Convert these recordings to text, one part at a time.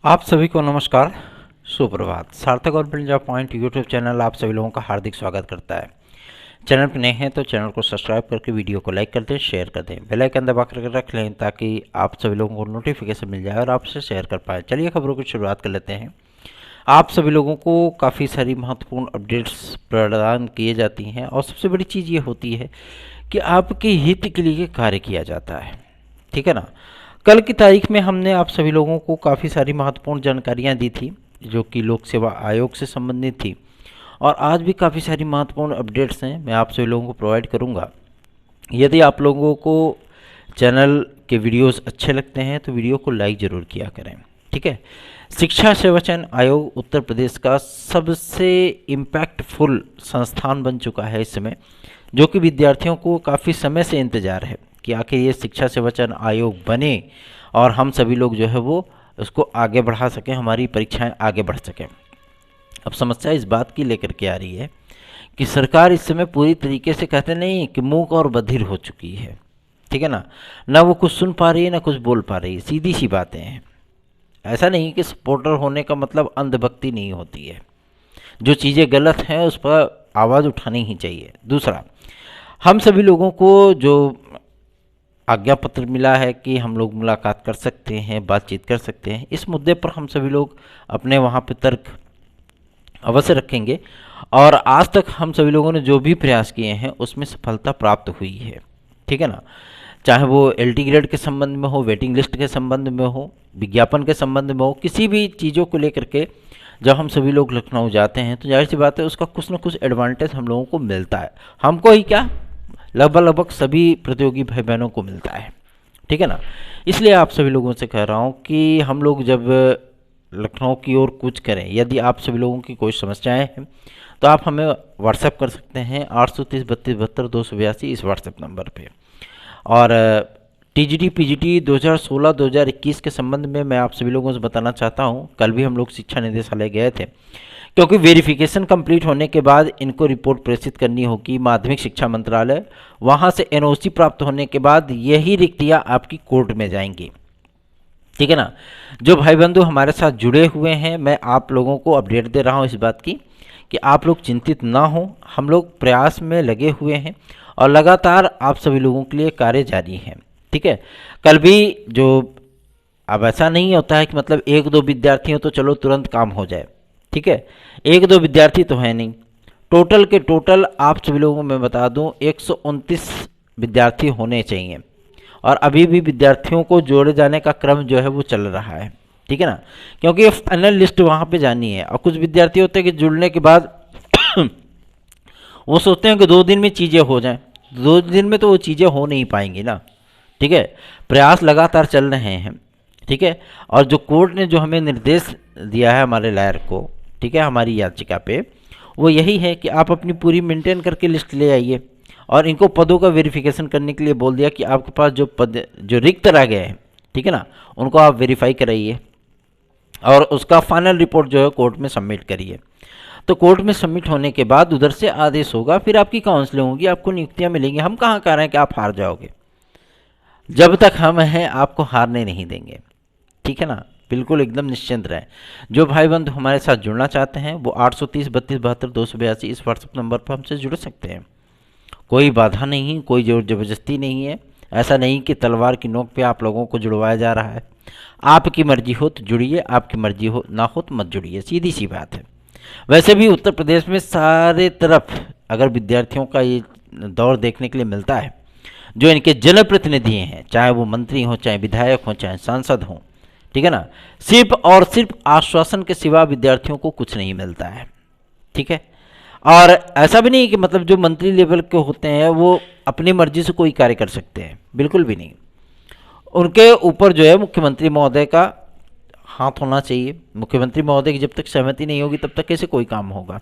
आप सभी को नमस्कार, सुप्रभात। सार्थक और build job point YouTube channel आप सभी लोगों का हार्दिक स्वागत करता है। चैनल पर नए हैं तो चैनल को सब्सक्राइब करके वीडियो को लाइक कर दें, शेयर कर दें, बेल आइकन दबा कर रख लें ताकि आप सभी लोगों को नोटिफिकेशन मिल जाए और आपसे शेयर कर पाएँ। चलिए खबरों की शुरुआत कर लेते हैं। आप सभी लोगों को काफ़ी सारी महत्वपूर्ण अपडेट्स प्रदान किए जाती हैं और सबसे बड़ी चीज़ ये होती है कि आपके हित के लिए कार्य किया जाता है, ठीक है ना। कल की तारीख में हमने आप सभी लोगों को काफ़ी सारी महत्वपूर्ण जानकारियां दी थी जो कि लोक सेवा आयोग से संबंधित थी, और आज भी काफ़ी सारी महत्वपूर्ण अपडेट्स हैं मैं आप सभी लोगों को प्रोवाइड करूंगा। यदि आप लोगों को चैनल के वीडियोस अच्छे लगते हैं तो वीडियो को लाइक ज़रूर किया करें, ठीक है। शिक्षा सेवा चयन आयोग उत्तर प्रदेश का सबसे इम्पैक्टफुल संस्थान बन चुका है इस समय, जो कि विद्यार्थियों को काफ़ी समय से इंतज़ार है कि आखिर ये शिक्षा सेवा चयन आयोग बने और हम सभी लोग जो है वो उसको आगे बढ़ा सकें, हमारी परीक्षाएं आगे बढ़ सकें। अब समस्या इस बात की लेकर के आ रही है कि सरकार इस समय पूरी तरीके से कहते नहीं कि मूक और बधिर हो चुकी है, ठीक है ना वो कुछ सुन पा रही है ना कुछ बोल पा रही है, सीधी सी बातें हैं। ऐसा नहीं कि सपोर्टर होने का मतलब अंधभक्ति नहीं होती है, जो चीज़ें गलत हैं उस पर आवाज़ उठानी ही चाहिए। दूसरा, हम सभी लोगों को जो आज्ञा पत्र मिला है कि हम लोग मुलाकात कर सकते हैं, बातचीत कर सकते हैं, इस मुद्दे पर हम सभी लोग अपने वहाँ पे तर्क अवश्य रखेंगे। और आज तक हम सभी लोगों ने जो भी प्रयास किए हैं उसमें सफलता प्राप्त हुई है, ठीक है ना। चाहे वो LT ग्रेड के संबंध में हो, वेटिंग लिस्ट के संबंध में हो, विज्ञापन के संबंध में हो, किसी भी चीज़ों को लेकर के जब हम सभी लोग लखनऊ जाते हैं तो जाहिर सी बात है उसका कुछ ना कुछ एडवांटेज हम लोगों को मिलता है। हमको ही क्या, लगभग सभी प्रतियोगी भाई बहनों को मिलता है, ठीक है ना। इसलिए आप सभी लोगों से कह रहा हूँ कि हम लोग जब लखनऊ की ओर कूच करें, यदि आप सभी लोगों की कोई समस्याएं हैं तो आप हमें व्हाट्सएप कर सकते हैं 830 32 72 282 इस व्हाट्सएप नंबर पे। और TGT PGT 2016-2021 के संबंध में मैं आप सभी लोगों से बताना चाहता हूँ, कल भी हम लोग शिक्षा निदेशालय गए थे क्योंकि वेरिफिकेशन कंप्लीट होने के बाद इनको रिपोर्ट प्रेषित करनी होगी माध्यमिक शिक्षा मंत्रालय। वहाँ से NOC प्राप्त होने के बाद यही रिक्तियाँ आपकी कोर्ट में जाएंगी, ठीक है ना। जो भाई बंधु हमारे साथ जुड़े हुए हैं, मैं आप लोगों को अपडेट दे रहा हूँ इस बात की कि आप लोग चिंतित ना हो, हम लोग प्रयास में लगे हुए हैं और लगातार आप सभी लोगों के लिए कार्य जारी है, ठीक है। कल भी जो, अब ऐसा नहीं होता है कि मतलब 1-2 विद्यार्थी हो तो चलो तुरंत काम हो जाए, ठीक है। 1-2 विद्यार्थी तो है नहीं, टोटल के टोटल आप सभी लोगों को मैं बता दूं 129 विद्यार्थी होने चाहिए, और अभी भी विद्यार्थियों को जोड़े जाने का क्रम जो है वो चल रहा है, ठीक है ना। क्योंकि ये फाइनल लिस्ट वहाँ पे जानी है और कुछ विद्यार्थी होते हैं कि जुड़ने के बाद वो सोचते हैं कि 2 दिन में चीज़ें हो जाएं, 2 दिन में तो वो चीज़ें हो नहीं पाएंगी ना, ठीक है। प्रयास लगातार चल रहे हैं, ठीक है। और जो कोर्ट ने जो हमें निर्देश दिया है हमारे लॉयर को, ठीक है, हमारी याचिका पे, वो यही है कि आप अपनी पूरी मेंटेन करके लिस्ट ले आइए, और इनको पदों का वेरिफिकेशन करने के लिए बोल दिया कि आपके पास जो पद जो रिक्त रह गए हैं, ठीक है ना, उनको आप वेरीफाई कराइए और उसका फाइनल रिपोर्ट जो है कोर्ट में सबमिट करिए। तो कोर्ट में सबमिट होने के बाद उधर से आदेश होगा, फिर आपकी काउंसलिंग होगी, आपको नियुक्तियाँ मिलेंगी। हम कहाँ कह रहे हैं कि आप हार जाओगे, जब तक हम हैं आपको हारने नहीं देंगे, ठीक है ना। बिल्कुल एकदम निश्चिंत रहें। जो भाई बंधु हमारे साथ जुड़ना चाहते हैं वो 830 32 72 282 इस व्हाट्सएप नंबर पर हमसे जुड़ सकते हैं। कोई बाधा नहीं, कोई जोर ज़बरदस्ती नहीं है। ऐसा नहीं कि तलवार की नोक पे आप लोगों को जुड़वाया जा रहा है। आपकी मर्जी हो तो जुड़िए, आपकी मर्जी हो ना हो तो मत जुड़िए, सीधी सी बात है। वैसे भी उत्तर प्रदेश में सारे तरफ अगर विद्यार्थियों का ये दौर देखने के लिए मिलता है, जो इनके जनप्रतिनिधि हैं, चाहे वो मंत्री हों, चाहे विधायक हों, चाहे सांसद हों, ठीक है ना, सिर्फ और सिर्फ आश्वासन के सिवा विद्यार्थियों को कुछ नहीं मिलता है, ठीक है। और ऐसा भी नहीं कि मतलब जो मंत्री लेवल के होते हैं वो अपनी मर्जी से कोई कार्य कर सकते हैं, बिल्कुल भी नहीं। उनके ऊपर जो है मुख्यमंत्री महोदय का हाथ होना चाहिए। मुख्यमंत्री महोदय की जब तक सहमति नहीं होगी तब तक कैसे कोई काम होगा।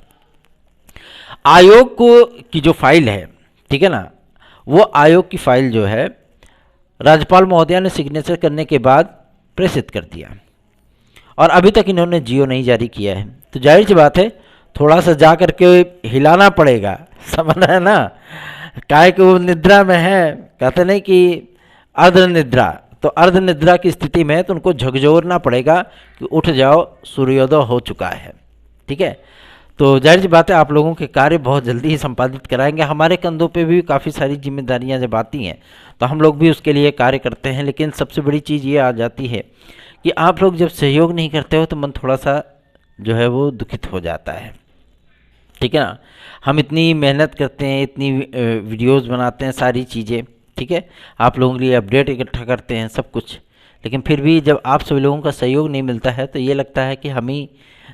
आयोग को की जो फाइल है, ठीक है ना, वो आयोग की फाइल जो है राज्यपाल महोदया ने सिग्नेचर करने के बाद प्रेषित कर दिया, और अभी तक इन्होंने जियो नहीं जारी किया है। तो जाहिर सी बात है थोड़ा सा जा करके हिलाना पड़ेगा, समझ रहे हैं ना। काहे कि वो निद्रा में है, कहते नहीं कि अर्ध निद्रा, तो अर्धनिद्रा की स्थिति में है तो उनको झकझोरना पड़ेगा कि उठ जाओ, सूर्योदय हो चुका है। ठीक है, तो जाहिर सी बात है आप लोगों के कार्य बहुत जल्दी ही संपादित कराएंगे। हमारे कंधों पे भी काफ़ी सारी जिम्मेदारियां जब आती हैं तो हम लोग भी उसके लिए कार्य करते हैं, लेकिन सबसे बड़ी चीज़ ये आ जाती है कि आप लोग जब सहयोग नहीं करते हो तो मन थोड़ा सा जो है वो दुखित हो जाता है। ठीक है ना, हम इतनी मेहनत करते हैं, इतनी वीडियोस बनाते हैं, सारी चीज़ें, ठीक है, आप लोगों के लिए अपडेट इकट्ठा करते हैं, सब कुछ, लेकिन फिर भी जब आप सभी लोगों का सहयोग नहीं मिलता है तो ये लगता है कि हम ही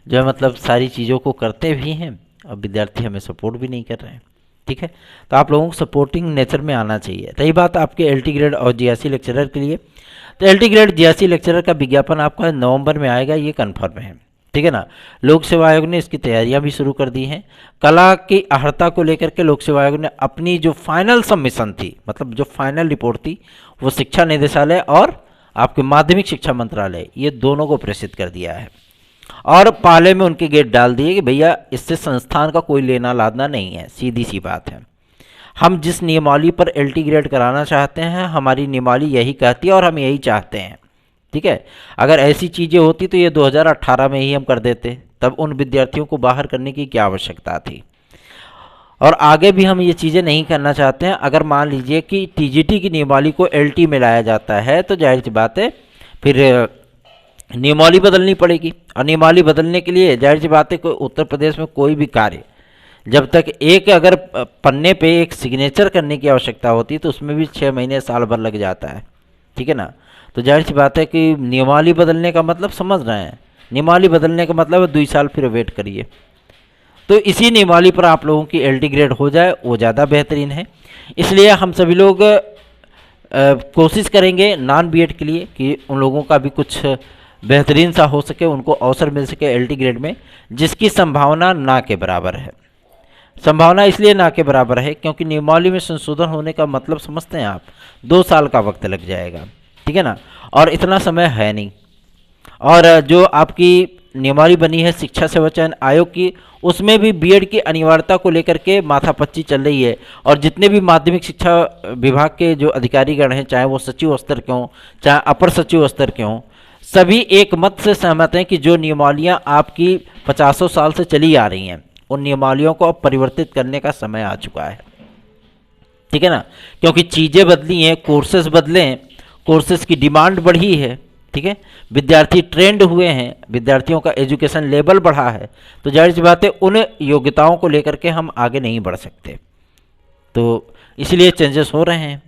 जो है मतलब सारी चीज़ों को करते भी हैं और विद्यार्थी हमें सपोर्ट भी नहीं कर रहे हैं। ठीक है, तो आप लोगों को सपोर्टिंग नेचर में आना चाहिए। रही बात आपके एलटी ग्रेड और जीआरसी लेक्चरर के लिए, तो एलटी ग्रेड जीआरसी लेक्चरर का विज्ञापन आपका नवंबर में आएगा, ये कन्फर्म है। ठीक है ना, लोक सेवा आयोग ने इसकी तैयारियां भी शुरू कर दी हैं। कला की अहर्ता को लेकर के लोक सेवा आयोग ने अपनी जो फाइनल सबमिशन थी, मतलब जो फाइनल रिपोर्ट थी, वो शिक्षा निदेशालय और आपके माध्यमिक शिक्षा मंत्रालय, ये दोनों को प्रेषित कर दिया है और पाले में उनके गेट डाल दिए कि भैया इससे संस्थान का कोई लेना लादना नहीं है। सीधी सी बात है, हम जिस नियमावली पर एलटी ग्रेड कराना चाहते हैं, हमारी नियमावली यही कहती है और हम यही चाहते हैं। ठीक है, अगर ऐसी चीज़ें होती तो ये 2018 में ही हम कर देते, तब उन विद्यार्थियों को बाहर करने की क्या आवश्यकता थी। और आगे भी हम ये चीज़ें नहीं करना चाहते हैं। अगर मान लीजिए कि टीजीटी की नियमावली को एलटी में लाया जाता है तो जाहिर सी बात है फिर नियमावली बदलनी पड़ेगी, और नियमावली बदलने के लिए जाहिर सी बात है कोई उत्तर प्रदेश में कोई भी कार्य जब तक एक अगर पन्ने पे एक सिग्नेचर करने की आवश्यकता होती है तो उसमें भी 6 महीने साल भर लग जाता है। ठीक है ना, तो जाहिर सी बात है कि नियमावली बदलने का मतलब समझ रहे हैं, नियमावली बदलने का मतलब है 2 साल फिर वेट करिए। तो इसी नियमावली पर आप लोगों की एलटी ग्रेड हो जाए वो ज़्यादा बेहतरीन है। इसलिए हम सभी लोग कोशिश करेंगे नॉन बीएड के लिए कि उन लोगों का भी कुछ बेहतरीन सा हो सके, उनको अवसर मिल सके एलटी ग्रेड में, जिसकी संभावना ना के बराबर है। संभावना इसलिए ना के बराबर है क्योंकि नियमावली में संशोधन होने का मतलब समझते हैं आप, 2 साल का वक्त लग जाएगा। ठीक है ना, और इतना समय है नहीं। और जो आपकी नियमावली बनी है शिक्षा सेवा चयन आयोग की, उसमें भी बीएड की अनिवार्यता को लेकर के माथापच्ची चल रही है। और जितने भी माध्यमिक शिक्षा विभाग के जो अधिकारीगण हैं, चाहे वो सचिव स्तर के हों चाहे अपर सचिव स्तर के हों, सभी एक मत से सहमत हैं कि जो नियमावलियाँ आपकी 50 साल से चली आ रही हैं, उन नियमावलियों को अब परिवर्तित करने का समय आ चुका है। ठीक है ना, क्योंकि चीज़ें बदली हैं, कोर्सेज बदले हैं, कोर्सेज की डिमांड बढ़ी है। ठीक है, विद्यार्थी ट्रेंड हुए हैं, विद्यार्थियों का एजुकेशन लेवल बढ़ा है, तो जाहिर सी बात है उन योग्यताओं को लेकर के हम आगे नहीं बढ़ सकते। तो इसलिए चेंजेस हो रहे हैं।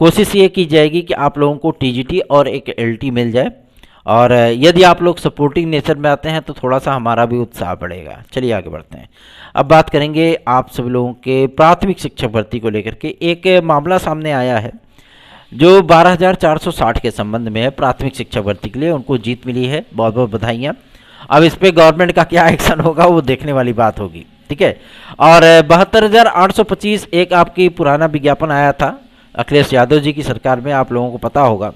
कोशिश ये की जाएगी कि आप लोगों को टीजीटी और एक एलटी मिल जाए, और यदि आप लोग सपोर्टिंग नेचर में आते हैं तो थोड़ा सा हमारा भी उत्साह बढ़ेगा। चलिए आगे बढ़ते हैं। अब बात करेंगे आप सब लोगों के प्राथमिक शिक्षक भर्ती को लेकर के। एक मामला सामने आया है जो 12,460 के संबंध में है। प्राथमिक शिक्षक भर्ती के लिए उनको जीत मिली है, बहुत बहुत बधाइयाँ। अब इस पर गवर्नमेंट का क्या एक्शन होगा वो देखने वाली बात होगी। ठीक है, और 72,825 एक आपकी पुराना विज्ञापन आया था अखिलेश यादव जी की सरकार में, आप लोगों को पता होगा।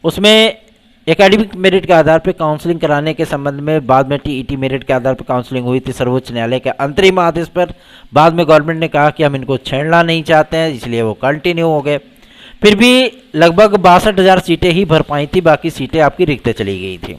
उसमें एकेडमिक मेरिट के आधार पर काउंसलिंग कराने के संबंध में बाद में टीईटी मेरिट के आधार पर काउंसलिंग हुई थी सर्वोच्च न्यायालय के अंतरिम आदेश पर। बाद में गवर्नमेंट ने कहा कि हम इनको छेड़ना नहीं चाहते हैं, इसलिए वो कंटिन्यू हो गए। फिर भी लगभग 62,000 सीटें ही भर पाई थी, बाकी सीटें आपकी रिक्त चली गई थी।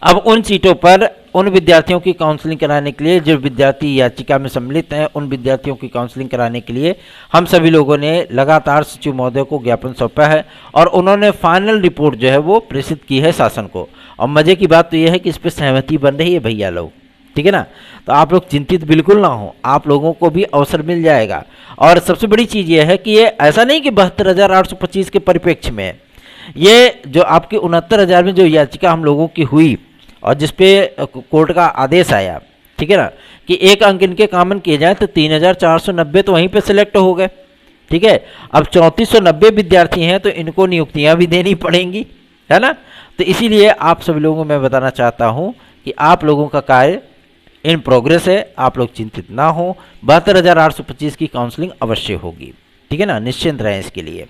अब उन सीटों पर उन विद्यार्थियों की काउंसलिंग कराने के लिए जो विद्यार्थी याचिका में सम्मिलित हैं, उन विद्यार्थियों की काउंसलिंग कराने के लिए हम सभी लोगों ने लगातार सचिव महोदय को ज्ञापन सौंपा है और उन्होंने फाइनल रिपोर्ट जो है वो प्रेषित की है शासन को। और मज़े की बात तो यह है कि इस पर सहमति बन रही है भैया लोग। ठीक है ना, तो आप लोग चिंतित बिल्कुल ना हो, आप लोगों को भी अवसर मिल जाएगा। और सबसे बड़ी चीज़ ये है कि ये ऐसा नहीं कि 72,825 के परिप्रेक्ष्य में, ये जो आपकी 69,000 में जो याचिका हम लोगों की हुई और जिसपे कोर्ट का आदेश आया, ठीक है ना, कि एक अंक इनके कॉमन किए जाए, तो 3,490 तो वहीं पे सिलेक्ट हो गए। ठीक है, अब 3,490 विद्यार्थी हैं तो इनको नियुक्तियां भी देनी पड़ेंगी, है ना। तो इसीलिए आप सभी लोगों को मैं बताना चाहता हूं कि आप लोगों का कार्य इन प्रोग्रेस है, आप लोग चिंतित ना हो। 72,825 की काउंसलिंग अवश्य होगी। ठीक है ना, निश्चिंत रहें इसके लिए।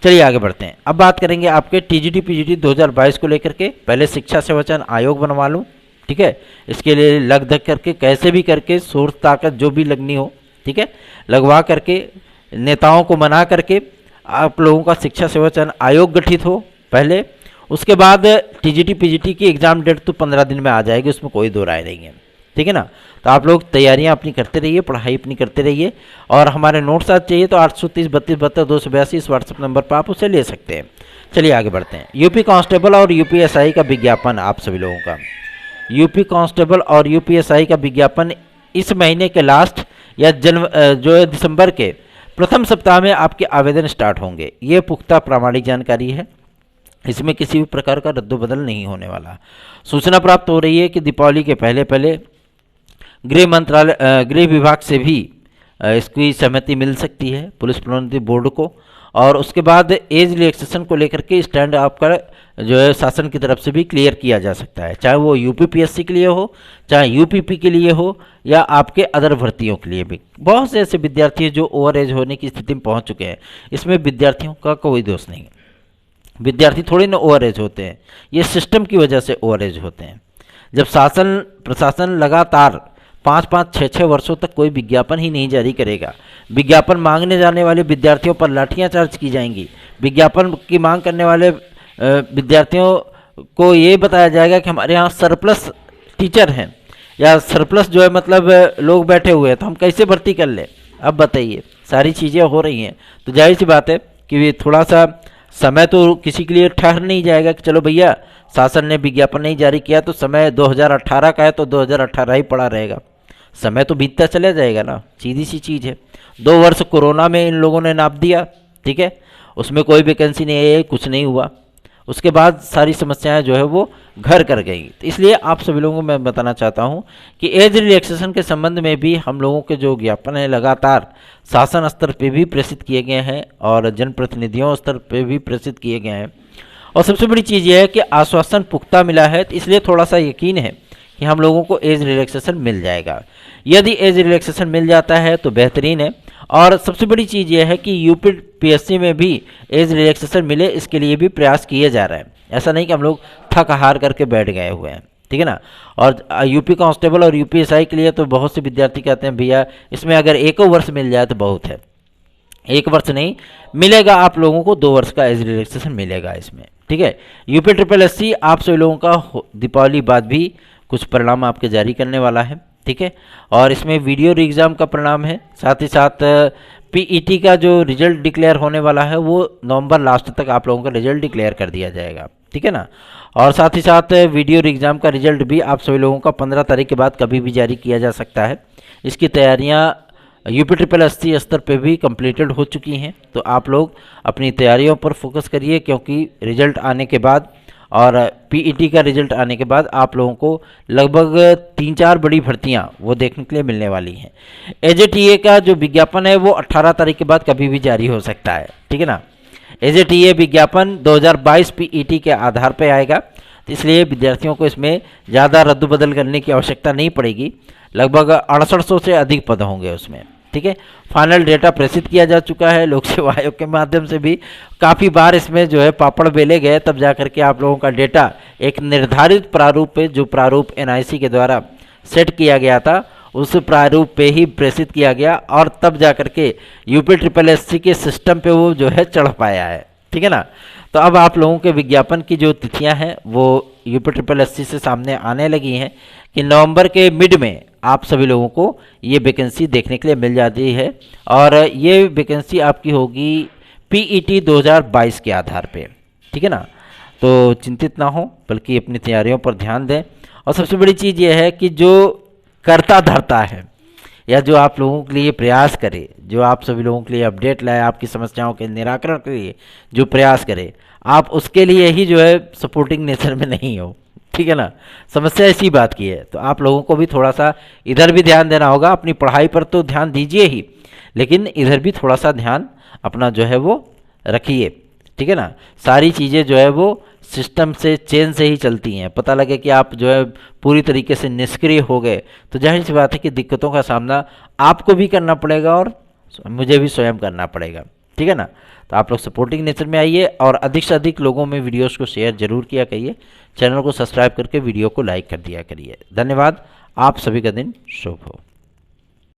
चलिए आगे बढ़ते हैं। अब बात करेंगे आपके टीजीटी पीजीटी 2022 को लेकर के। पहले शिक्षा सेवा चयन आयोग बनवा लूँ, ठीक है, इसके लिए लग धक करके कैसे भी करके सोर्स ताकत जो भी लगनी हो, ठीक है, लगवा करके नेताओं को मना करके आप लोगों का शिक्षा सेवा चयन आयोग गठित हो पहले, उसके बाद टीजीटी पीजीटी की एग्ज़ाम डेट तो 15 दिन में आ जाएगी, उसमें कोई दो राय नहीं है, ठीक है ना। तो आप लोग तैयारियां अपनी करते रहिए, पढ़ाई अपनी करते रहिए, और हमारे नोट्स आज चाहिए तो 830 32 72 282 इस व्हाट्सएप नंबर पर आप उसे ले सकते हैं। चलिए आगे बढ़ते हैं। यूपी कांस्टेबल और यूपीएसआई का विज्ञापन आप सभी लोगों का, यूपी कांस्टेबल और यूपीएसआई का विज्ञापन इस महीने के लास्ट या जो है दिसंबर के प्रथम सप्ताह में आपके आवेदन स्टार्ट होंगे। ये पुख्ता प्रामाणिक जानकारी है, इसमें किसी भी प्रकार का रद्दोबदल नहीं होने वाला। सूचना प्राप्त हो रही है कि दीपावली के पहले पहले गृह विभाग से भी इसकी सहमति मिल सकती है पुलिस प्रोन्नति बोर्ड को, और उसके बाद एज रिलैक्सेशन को लेकर के स्टैंड आपका जो है शासन की तरफ से भी क्लियर किया जा सकता है, चाहे वो यूपीपीएससी के लिए हो, चाहे यूपीपी के लिए हो, या आपके अदर भर्तियों के लिए भी। बहुत से ऐसे विद्यार्थी हैं जो ओवर एज होने की स्थिति में पहुंच चुके हैं, इसमें विद्यार्थियों का कोई दोष नहीं है। विद्यार्थी थोड़ी ना ओवर एज होते हैं, ये सिस्टम की वजह से ओवर एज होते हैं। जब शासन प्रशासन लगातार 5-5 6-6 वर्षों तक कोई विज्ञापन ही नहीं जारी करेगा, विज्ञापन मांगने जाने वाले विद्यार्थियों पर लाठियां चार्ज की जाएंगी, विज्ञापन की मांग करने वाले विद्यार्थियों को ये बताया जाएगा कि हमारे यहाँ सरप्लस टीचर हैं, या सरप्लस जो है मतलब लोग बैठे हुए हैं, तो हम कैसे भर्ती कर लें। अब बताइए, सारी चीज़ें हो रही हैं, तो जाहिर सी बात है कि थोड़ा सा समय तो किसी के लिए ठहर नहीं जाएगा कि चलो भैया शासन ने विज्ञापन नहीं जारी किया तो समय 2018 का है तो 2018 ही पड़ा रहेगा। समय तो बीतता चला जाएगा ना, सीधी सी चीज़ है। 2 वर्ष कोरोना में इन लोगों ने नाप दिया, ठीक है, उसमें कोई वैकेंसी नहीं है, कुछ नहीं हुआ, उसके बाद सारी समस्याएं जो है वो घर कर गई। तो इसलिए आप सभी लोगों को मैं बताना चाहता हूं कि एज रिलैक्सेशन के संबंध में भी हम लोगों के जो ज्ञापन है लगातार शासन स्तर पे भी प्रेषित किए गए हैं और जनप्रतिनिधियों स्तर पे भी प्रेषित किए गए हैं। और सबसे बड़ी चीज़ यह है कि आश्वासन पुख्ता मिला है, तो इसलिए थोड़ा सा यकीन है कि हम लोगों को एज रिलैक्सेशन मिल जाएगा। यदि एज रिलैक्सेशन मिल जाता है तो बेहतरीन है, और सबसे बड़ी चीज़ यह है कि यूपीपीएससी में भी एज रिलैक्सेशन मिले, इसके लिए भी प्रयास किए जा रहे हैं। ऐसा नहीं कि हम लोग थक हार करके बैठ गए हुए हैं, ठीक है ना। और यूपी कांस्टेबल और यूपीएसआई के लिए तो बहुत से विद्यार्थी कहते हैं भैया इसमें अगर 1 वर्ष मिल जाए तो बहुत है। 1 वर्ष नहीं मिलेगा, आप लोगों को 2 वर्ष का एज रिलैक्सेशन मिलेगा इसमें, ठीक है। यूपी ट्रिपल एससी आप सभी लोगों का दीपावली बाद भी कुछ परिणाम आपके जारी करने वाला है, ठीक है। और इसमें वीडियो एग्ज़ाम का परिणाम है, साथ ही साथ पीईटी का जो रिजल्ट डिक्लेयर होने वाला है वो नवंबर लास्ट तक आप लोगों का रिजल्ट डिक्लेयर कर दिया जाएगा, ठीक है ना। और साथ ही साथ वीडियो एग्ज़ाम का रिजल्ट भी आप सभी लोगों का 15 तारीख के बाद कभी भी जारी किया जा सकता है। इसकी तैयारियां यूपी ट्रिपल एससी स्तर पे भी कंप्लीटेड हो चुकी हैं, तो आप लोग अपनी तैयारियों पर फोकस करिए, क्योंकि रिजल्ट आने के बाद और पीईटी का रिजल्ट आने के बाद आप लोगों को लगभग 3-4 बड़ी भर्तियां वो देखने के लिए मिलने वाली हैं। एजेटीए का जो विज्ञापन है वो 18 तारीख के बाद कभी भी जारी हो सकता है, ठीक है ना। एजेटीए विज्ञापन 2022 पीईटी के आधार पर आएगा, तो इसलिए विद्यार्थियों को इसमें ज़्यादा रद्द-बदल करने की आवश्यकता नहीं पड़ेगी। लगभग 6800 से अधिक पद होंगे उसमें, ठीक है। फाइनल डेटा प्रेषित किया जा चुका है लोक सेवा आयोग के माध्यम से भी। काफ़ी बार इसमें जो है पापड़ बेले गए, तब जा करके आप लोगों का डेटा एक निर्धारित प्रारूप पे, जो प्रारूप एनआईसी के द्वारा सेट किया गया था उस प्रारूप पे ही प्रेषित किया गया, और तब जा करके यूपी ट्रिपल एससी के सिस्टम पे वो जो है चढ़ पाया है, ठीक है ना। तो अब आप लोगों के विज्ञापन की जो तिथियां हैं वो यूपी ट्रिपल एससी से सामने आने लगी हैं कि नवंबर के मिड में आप सभी लोगों को ये वैकेंसी देखने के लिए मिल जाती है, और ये वैकेंसी आपकी होगी पीईटी 2022 के आधार पे, ठीक है ना। तो चिंतित ना हो, बल्कि अपनी तैयारियों पर ध्यान दें। और सबसे बड़ी चीज़ ये है कि जो करता धरता है, या जो आप लोगों के लिए प्रयास करे, जो आप सभी लोगों के लिए अपडेट लाए, आपकी समस्याओं के निराकरण के लिए जो प्रयास करे, आप उसके लिए ही जो है सपोर्टिंग नेचर में नहीं हो, ठीक है ना। समस्या इसी बात की है, तो आप लोगों को भी थोड़ा सा इधर भी ध्यान देना होगा। अपनी पढ़ाई पर तो ध्यान दीजिए ही, लेकिन इधर भी थोड़ा सा ध्यान अपना जो है वो रखिए, ठीक है ना। सारी चीज़ें जो है वो सिस्टम से चेन से ही चलती हैं। पता लगे कि आप जो है पूरी तरीके से निष्क्रिय हो गए तो जाहिर सी बात है कि दिक्कतों का सामना आपको भी करना पड़ेगा और मुझे भी स्वयं करना पड़ेगा, ठीक है ना। तो आप लोग सपोर्टिंग नेचर में आइए और अधिक से अधिक लोगों में वीडियोस को शेयर जरूर किया करिए। चैनल को सब्सक्राइब करके वीडियो को लाइक कर दिया करिए। धन्यवाद। आप सभी का दिन शुभ हो।